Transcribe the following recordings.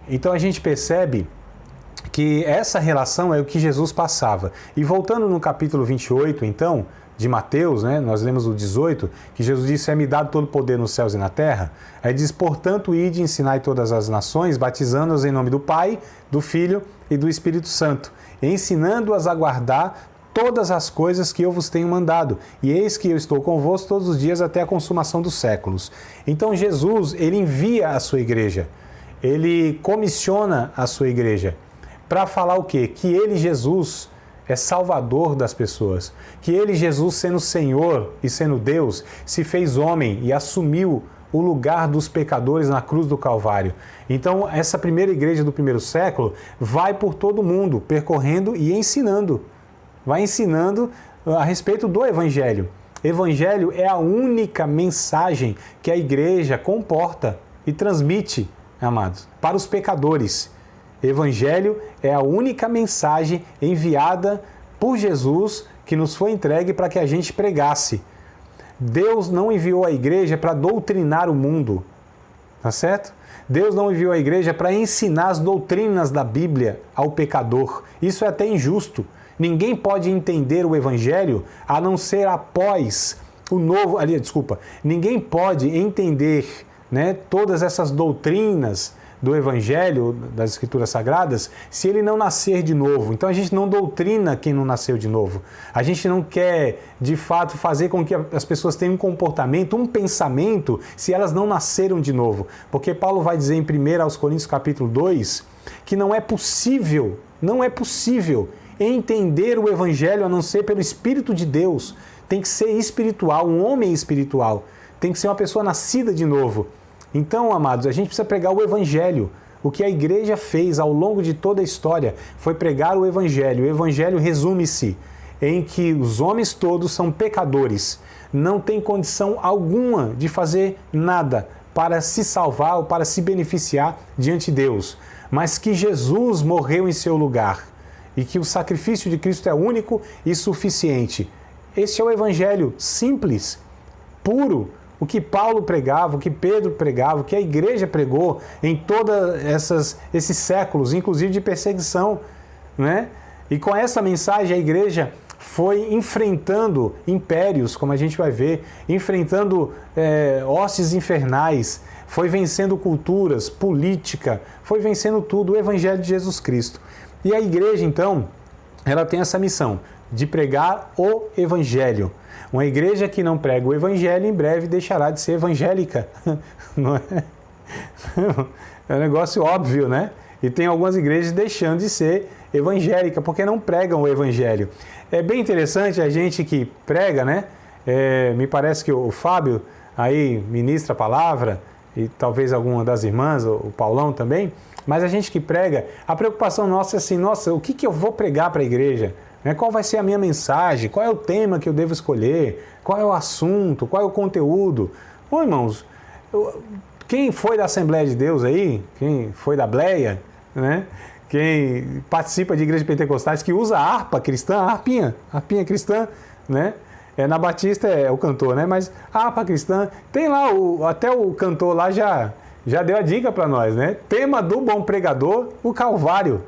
Então a gente percebe que essa relação é o que Jesus passava. E voltando no capítulo 28, então, de Mateus, né, nós lemos o 18, que Jesus disse: é-me dado todo o poder nos céus e na terra. Aí diz: portanto, ide e ensinai todas as nações, batizando-as em nome do Pai, do Filho e do Espírito Santo, ensinando-as a guardar todas as coisas que eu vos tenho mandado. E eis que eu estou convosco todos os dias até a consumação dos séculos. Então Jesus, ele envia a sua igreja, ele comissiona a sua igreja para falar o quê? Que ele, Jesus, é salvador das pessoas. Que ele, Jesus, sendo Senhor e sendo Deus, se fez homem e assumiu o lugar dos pecadores na cruz do Calvário. Então, essa primeira igreja do primeiro século vai por todo mundo, percorrendo e ensinando. Vai ensinando a respeito do Evangelho. Evangelho é a única mensagem que a igreja comporta e transmite, amados, para os pecadores. Evangelho é a única mensagem enviada por Jesus que nos foi entregue para que a gente pregasse. Deus não enviou a igreja para doutrinar o mundo, tá certo? Deus não enviou a igreja para ensinar as doutrinas da Bíblia ao pecador. Isso é até injusto. Ninguém pode entender o Evangelho a não ser após o novo... Ninguém pode entender, né, todas essas doutrinas do Evangelho, das Escrituras Sagradas, se ele não nascer de novo. Então a gente não doutrina quem não nasceu de novo. A gente não quer, de fato, fazer com que as pessoas tenham um comportamento, um pensamento, se elas não nasceram de novo. Porque Paulo vai dizer em 1 Coríntios capítulo 2, que não é possível entender o Evangelho a não ser pelo Espírito de Deus. Tem que ser espiritual, um homem espiritual. Tem que ser uma pessoa nascida de novo. Então, amados, a gente precisa pregar o Evangelho. O que a igreja fez ao longo de toda a história foi pregar o Evangelho. O Evangelho resume-se em que os homens todos são pecadores. Não tem condição alguma de fazer nada para se salvar ou para se beneficiar diante de Deus. Mas que Jesus morreu em seu lugar e que o sacrifício de Cristo é único e suficiente. Esse é o Evangelho simples, puro. O que Paulo pregava, o que Pedro pregava, o que a igreja pregou em todos esses séculos, inclusive de perseguição, né? E com essa mensagem a igreja foi enfrentando impérios, como a gente vai ver, enfrentando hostes infernais, foi vencendo culturas, política, foi vencendo tudo, o Evangelho de Jesus Cristo. E a igreja, então, ela tem essa missão de pregar o Evangelho. Uma igreja que não prega o Evangelho, em breve deixará de ser evangélica. Não é? É um negócio óbvio, né? E tem algumas igrejas deixando de ser evangélica, porque não pregam o Evangelho. É bem interessante a gente que prega, né? Me parece que o Fábio aí ministra a palavra, e talvez alguma das irmãs, o Paulão também, mas a gente que prega, a preocupação nossa é assim: nossa, o que eu vou pregar para a igreja? Qual vai ser a minha mensagem? Qual é o tema que eu devo escolher? Qual é o assunto? Qual é o conteúdo? Bom, irmãos, quem foi da Assembleia de Deus aí, quem foi da Bleia, né? Quem participa de igrejas pentecostais que usa a harpa cristã, a harpinha cristã, né? Na Batista é o cantor, né? Mas a harpa cristã, tem lá, até o cantor lá já deu a dica para nós, né? Tema do bom pregador, o Calvário.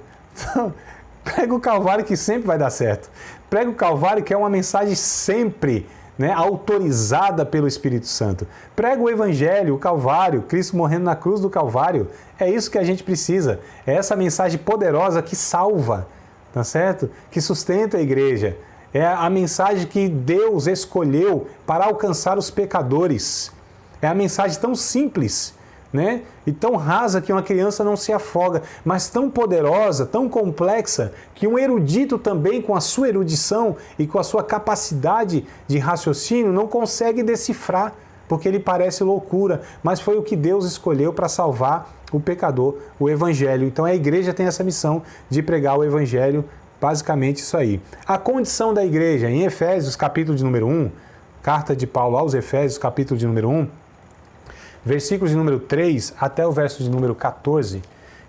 Prega o Calvário que sempre vai dar certo. Prega o Calvário que é uma mensagem sempre, né, autorizada pelo Espírito Santo. Prega o Evangelho, o Calvário, Cristo morrendo na cruz do Calvário. É isso que a gente precisa. É essa mensagem poderosa que salva, tá certo? Que sustenta a igreja. É a mensagem que Deus escolheu para alcançar os pecadores. É a mensagem tão simples, né? E tão rasa que uma criança não se afoga, mas tão poderosa, tão complexa, que um erudito também, com a sua erudição e com a sua capacidade de raciocínio, não consegue decifrar, porque ele parece loucura, mas foi o que Deus escolheu para salvar o pecador, o Evangelho. Então a igreja tem essa missão de pregar o Evangelho, basicamente isso aí. A condição da igreja, em Efésios, capítulo de número 1, carta de Paulo aos Efésios, capítulo de número 1, versículos de número 3 até o verso de número 14,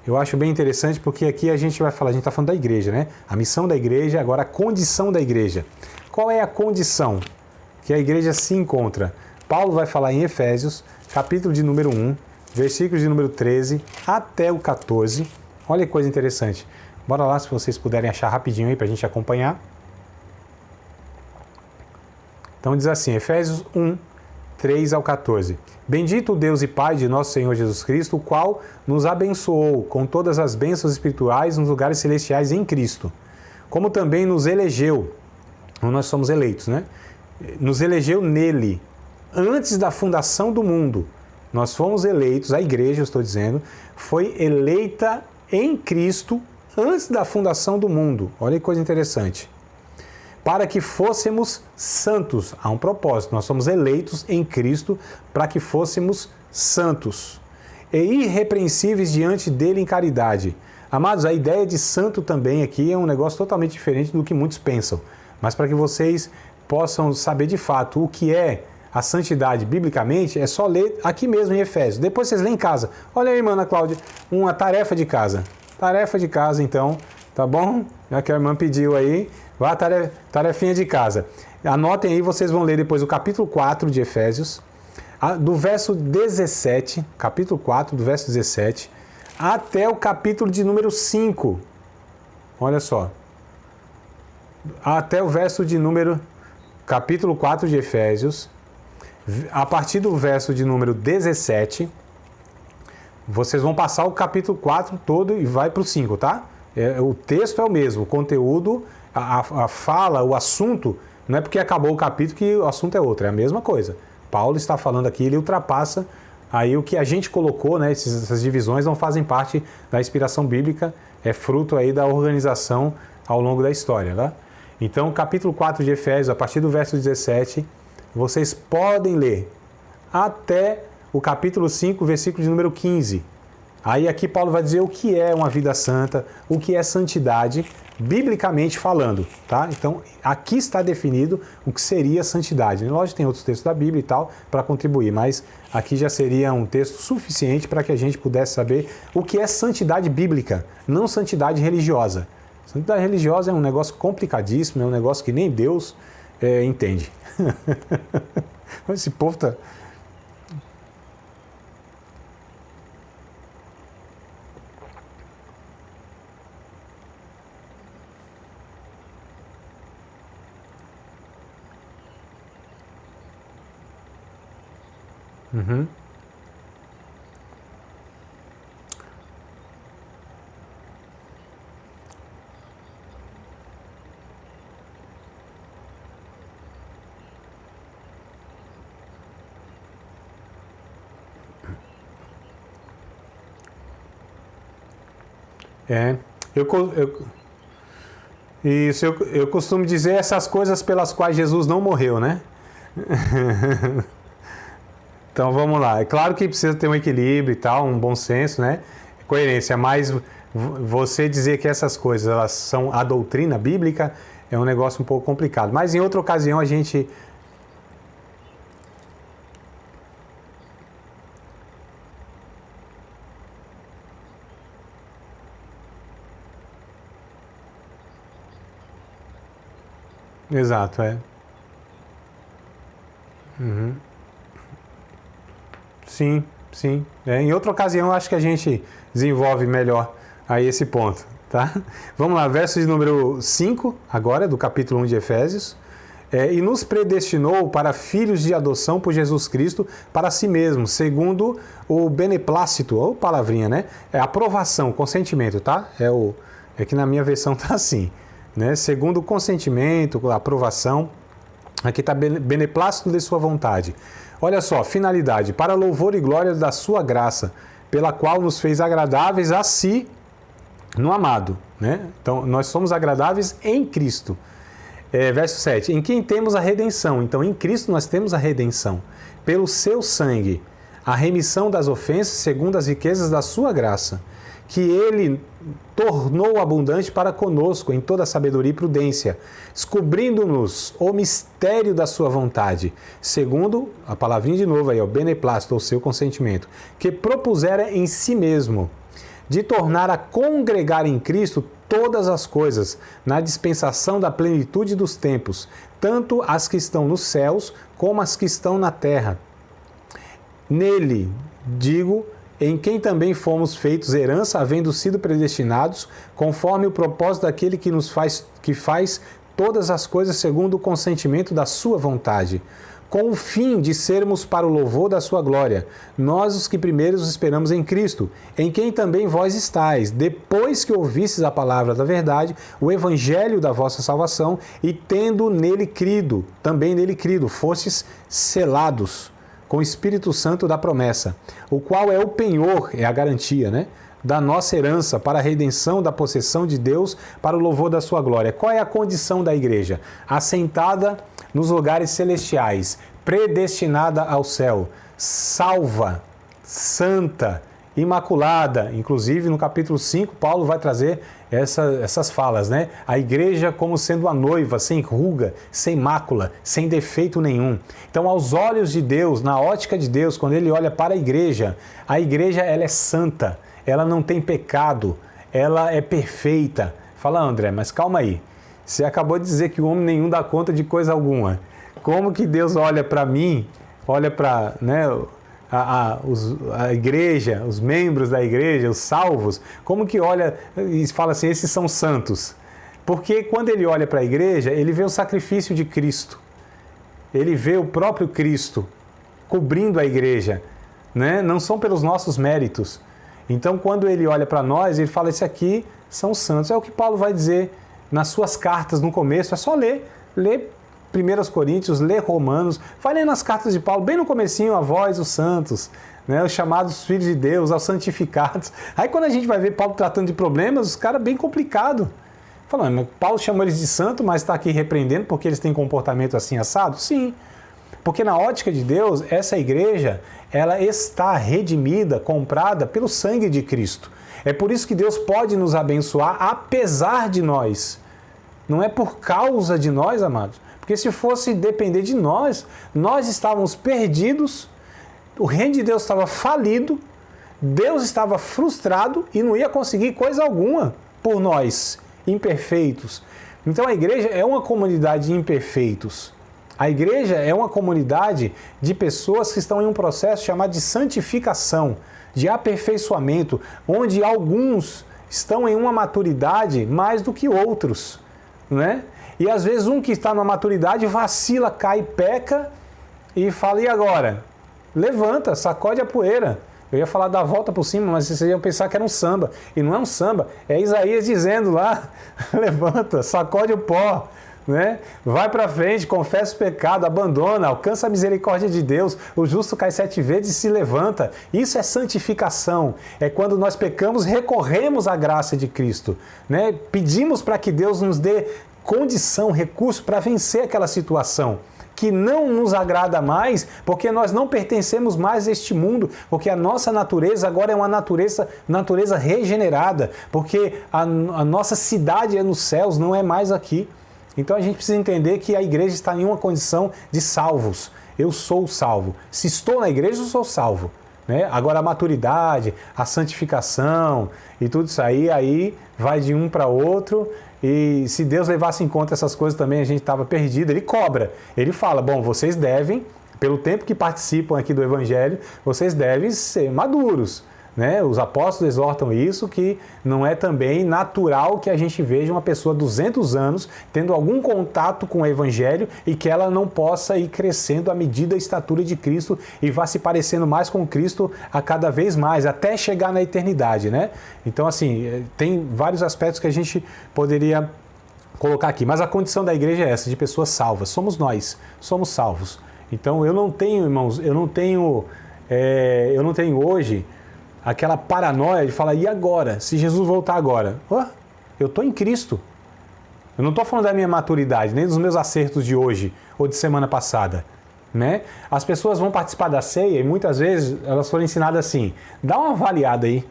eu acho bem interessante, porque aqui a gente vai falar, a gente está falando da igreja, né? A missão da igreja, agora a condição da igreja. Qual é a condição que a igreja se encontra? Paulo vai falar em Efésios, capítulo de número 1, versículos de número 13 até o 14. Olha que coisa interessante. Bora lá, se vocês puderem achar rapidinho aí para a gente acompanhar. Então diz assim, Efésios 1, 3 ao 14. Bendito o Deus e Pai de nosso Senhor Jesus Cristo, o qual nos abençoou com todas as bênçãos espirituais nos lugares celestiais em Cristo, como também nos elegeu, nós somos eleitos, né? Nos elegeu nele, antes da fundação do mundo. Nós fomos eleitos, a igreja, eu estou dizendo, foi eleita em Cristo antes da fundação do mundo. Olha que coisa interessante. Para que fôssemos santos. Há um propósito. Nós somos eleitos em Cristo para que fôssemos santos e irrepreensíveis diante dele em caridade. Amados, a ideia de santo também aqui é um negócio totalmente diferente do que muitos pensam. Mas para que vocês possam saber de fato o que é a santidade biblicamente, é só ler aqui mesmo em Efésios. Depois vocês lêem em casa. Olha aí, irmã Ana Cláudia, uma tarefa de casa. Tarefa de casa, então, tá bom? Já que a irmã pediu aí, vai a tarefinha de casa. Anotem aí, vocês vão ler depois o capítulo 4 de Efésios, do verso 17, capítulo 4, do verso 17, até o capítulo de número 5. Olha só. Até o verso de número, capítulo 4 de Efésios, a partir do verso de número 17, vocês vão passar o capítulo 4 todo e vai para o 5, tá? O texto é o mesmo, o conteúdo, a fala, o assunto, não é porque acabou o capítulo que o assunto é outro, é a mesma coisa. Paulo está falando aqui, ele ultrapassa aí o que a gente colocou, né? Essas divisões não fazem parte da inspiração bíblica, é fruto aí da organização ao longo da história, tá? Então, o capítulo 4 de Efésios, a partir do verso 17, vocês podem ler até o capítulo 5, versículo de número 15. Aí aqui Paulo vai dizer o que é uma vida santa, o que é santidade, biblicamente falando, tá? Então, aqui está definido o que seria santidade. Lógico, tem outros textos da Bíblia e tal para contribuir, mas aqui já seria um texto suficiente para que a gente pudesse saber o que é santidade bíblica, não santidade religiosa. Santidade religiosa é um negócio complicadíssimo, é um negócio que nem Deus entende. Esse povo tá... Uhum. Eu costumo dizer essas coisas pelas quais Jesus não morreu, né? Então vamos lá. É claro que precisa ter um equilíbrio e tal, um bom senso, né? Coerência, mas você dizer que essas coisas elas são a doutrina bíblica é um negócio um pouco complicado. Mas em outra ocasião a gente... Exato, é. Uhum. Sim, sim. Em outra ocasião, eu acho que a gente desenvolve melhor aí esse ponto, tá? Vamos lá, verso de número 5, agora, do capítulo 1 de Efésios. E nos predestinou para filhos de adoção por Jesus Cristo para si mesmo, segundo o beneplácito, ou palavrinha, né? É aprovação, consentimento, tá? É que na minha versão tá assim, né? Segundo o consentimento, a aprovação, aqui está beneplácito de sua vontade. Olha só, finalidade, para louvor e glória da sua graça, pela qual nos fez agradáveis a si no amado, né? Então, nós somos agradáveis em Cristo. Verso 7, em quem temos a redenção. Então, em Cristo nós temos a redenção, pelo seu sangue, a remissão das ofensas segundo as riquezas da sua graça, que ele tornou abundante para conosco em toda sabedoria e prudência, descobrindo-nos o mistério da sua vontade, segundo, a palavrinha de novo aí, o beneplácito, ou seu consentimento, que propusera em si mesmo, de tornar a congregar em Cristo todas as coisas, na dispensação da plenitude dos tempos, tanto as que estão nos céus, como as que estão na terra. Nele, digo, em quem também fomos feitos herança, havendo sido predestinados, conforme o propósito daquele que faz todas as coisas segundo o consentimento da sua vontade, com o fim de sermos para o louvor da sua glória, nós os que primeiros esperamos em Cristo, em quem também vós estáis, depois que ouvistes a palavra da verdade, o evangelho da vossa salvação, e tendo nele crido, também nele crido, fostes selados com o Espírito Santo da promessa, o qual é o penhor, é a garantia, né? Da nossa herança para a redenção da possessão de Deus para o louvor da sua glória. Qual é a condição da igreja? Assentada nos lugares celestiais, predestinada ao céu, salva, santa, imaculada. Inclusive no capítulo 5, Paulo vai trazer essas falas, né? A igreja como sendo a noiva, sem ruga, sem mácula, sem defeito nenhum. Então, aos olhos de Deus, na ótica de Deus, quando ele olha para a igreja ela é santa. Ela não tem pecado, ela é perfeita. Fala, André, mas calma aí. Você acabou de dizer que o homem nenhum dá conta de coisa alguma. Como que Deus olha para mim, olha para, né, a igreja, os membros da igreja, os salvos, como que olha e fala assim, esses são santos? Porque quando ele olha para a igreja, ele vê o sacrifício de Cristo. Ele vê o próprio Cristo cobrindo a igreja, né? Não são pelos nossos méritos. Então, quando ele olha para nós, ele fala, esse aqui são santos. É o que Paulo vai dizer nas suas cartas no começo, é só ler 1 Coríntios, ler Romanos, vai lendo as cartas de Paulo, bem no comecinho, a vós, os santos, né, os chamados filhos de Deus, aos santificados. Aí quando a gente vai ver Paulo tratando de problemas, os caras bem complicado. Falando, Paulo chamou eles de santo, mas está aqui repreendendo porque eles têm comportamento assim assado? Sim. Porque na ótica de Deus, essa igreja, ela está redimida, comprada pelo sangue de Cristo. É por isso que Deus pode nos abençoar apesar de nós. Não é por causa de nós, amados. Porque se fosse depender de nós, nós estávamos perdidos, o reino de Deus estava falido, Deus estava frustrado e não ia conseguir coisa alguma por nós, imperfeitos. Então a igreja é uma comunidade de imperfeitos. A igreja é uma comunidade de pessoas que estão em um processo chamado de santificação, de aperfeiçoamento, onde alguns estão em uma maturidade mais do que outros, né? E às vezes um que está numa maturidade vacila, cai, peca e fala, e agora? Levanta, sacode a poeira. Eu ia falar da volta por cima, mas vocês iam pensar que era um samba. E não é um samba, é Isaías dizendo lá, levanta, sacode o pó. Né? Vai para frente, confessa o pecado, abandona, alcança a misericórdia de Deus, o justo cai 7 vezes e se levanta. Isso é santificação, é quando nós pecamos, recorremos à graça de Cristo, né? Pedimos para que Deus nos dê condição, recurso para vencer aquela situação que não nos agrada mais, porque nós não pertencemos mais a este mundo, porque a nossa natureza agora é uma natureza regenerada, porque a nossa cidade é nos céus, não é mais aqui. Então a gente precisa entender que a igreja está em uma condição de salvos. Eu sou salvo. Se estou na igreja, eu sou salvo. Né? Agora a maturidade, a santificação e tudo isso aí vai de um para outro. E se Deus levasse em conta essas coisas também, a gente estava perdido. Ele cobra. Ele fala, bom, vocês devem, pelo tempo que participam aqui do Evangelho, vocês devem ser maduros. Né? Os apóstolos exortam isso, que não é também natural que a gente veja uma pessoa 200 anos tendo algum contato com o Evangelho e que ela não possa ir crescendo à medida da estatura de Cristo e vá se parecendo mais com Cristo a cada vez mais, até chegar na eternidade. Né? Então, assim, tem vários aspectos que a gente poderia colocar aqui, mas a condição da igreja é essa, de pessoas salvas. Somos nós, somos salvos. Então, eu não tenho, irmãos, eu não tenho hoje aquela paranoia de falar, e agora? Se Jesus voltar agora? Eu estou em Cristo. Eu não estou falando da minha maturidade, nem dos meus acertos de hoje ou de semana passada. Né? As pessoas vão participar da ceia e muitas vezes elas foram ensinadas assim, dá uma avaliada aí,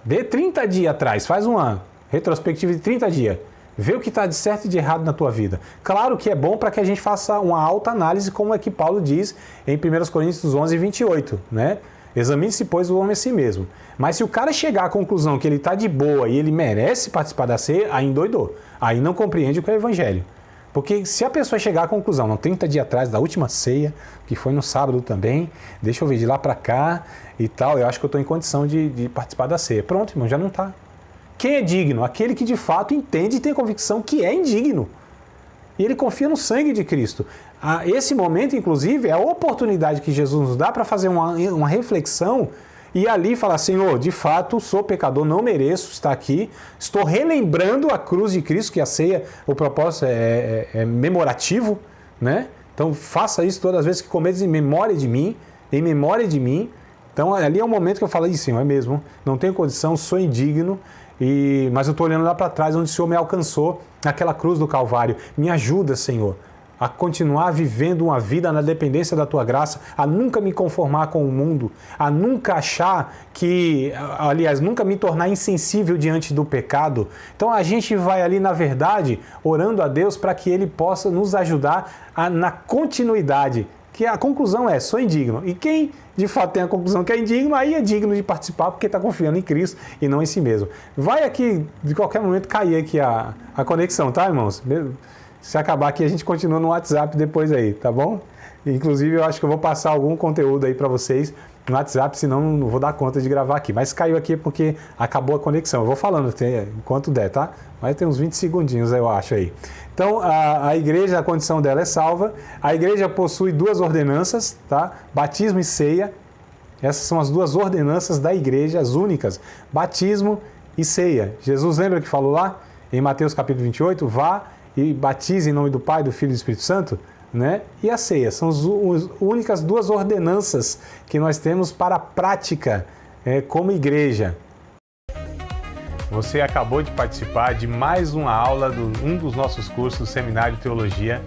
vê 30 dias atrás, faz uma retrospectiva de 30 dias, vê o que está de certo e de errado na tua vida. Claro que é bom para que a gente faça uma autoanálise, como é que Paulo diz em 1 Coríntios 11, 28, né? Examine-se, pois, o homem a si mesmo. Mas se o cara chegar à conclusão que ele está de boa e ele merece participar da ceia, aí endoidou. Aí não compreende o que é o Evangelho. Porque se a pessoa chegar à conclusão, não, 30 dias atrás da última ceia, que foi no sábado também, deixa eu ver de lá para cá e tal, eu acho que eu estou em condição de participar da ceia. Pronto, irmão, já não está. Quem é digno? Aquele que de fato entende e tem convicção que é indigno. E ele confia no sangue de Cristo. Esse momento, inclusive, é a oportunidade que Jesus nos dá para fazer uma reflexão e ali falar, Senhor, de fato, sou pecador, não mereço estar aqui, estou relembrando a cruz de Cristo, que a ceia, o propósito é memorativo, né? Então faça isso todas as vezes que comeres em memória de mim, em memória de mim. Então ali é o momento que eu falo, Senhor, é mesmo, não tenho condição, sou indigno, mas eu estou olhando lá para trás, onde o Senhor me alcançou, naquela cruz do Calvário. Me ajuda, Senhor, a continuar vivendo uma vida na dependência da Tua graça, a nunca me conformar com o mundo, a nunca achar nunca me tornar insensível diante do pecado. Então a gente vai ali, na verdade, orando a Deus para que Ele possa nos ajudar na continuidade, que a conclusão é, sou indigno. E quem de fato tem a conclusão que é indigno, aí é digno de participar porque está confiando em Cristo e não em si mesmo. Vai aqui, de qualquer momento, cair aqui a conexão, tá, irmãos? Se acabar aqui, a gente continua no WhatsApp depois aí, tá bom? Inclusive, eu acho que eu vou passar algum conteúdo aí para vocês no WhatsApp, senão não vou dar conta de gravar aqui. Mas caiu aqui porque acabou a conexão. Eu vou falando enquanto der, tá? Mas tem uns 20 segundinhos, eu acho aí. Então, a igreja, a condição dela é salva. A igreja possui 2 ordenanças, tá? Batismo e ceia. Essas são as 2 ordenanças da igreja, as únicas. Batismo e ceia. Jesus lembra que falou lá em Mateus capítulo 28? Vá e batize em nome do Pai, do Filho e do Espírito Santo, né? E a ceia, são as únicas 2 ordenanças que nós temos para a prática como igreja. Você acabou de participar de mais uma aula de um dos nossos cursos do Seminário de Teologia,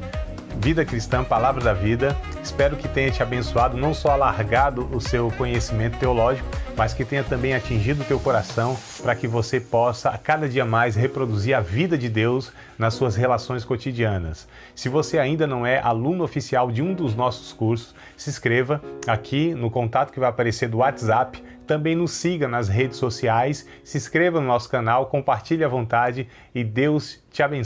Vida Cristã, Palavra da Vida. Espero que tenha te abençoado, não só alargado o seu conhecimento teológico, mas que tenha também atingido o teu coração para que você possa, a cada dia mais, reproduzir a vida de Deus nas suas relações cotidianas. Se você ainda não é aluno oficial de um dos nossos cursos, se inscreva aqui no contato que vai aparecer do WhatsApp, também nos siga nas redes sociais, se inscreva no nosso canal, compartilhe à vontade e Deus te abençoe.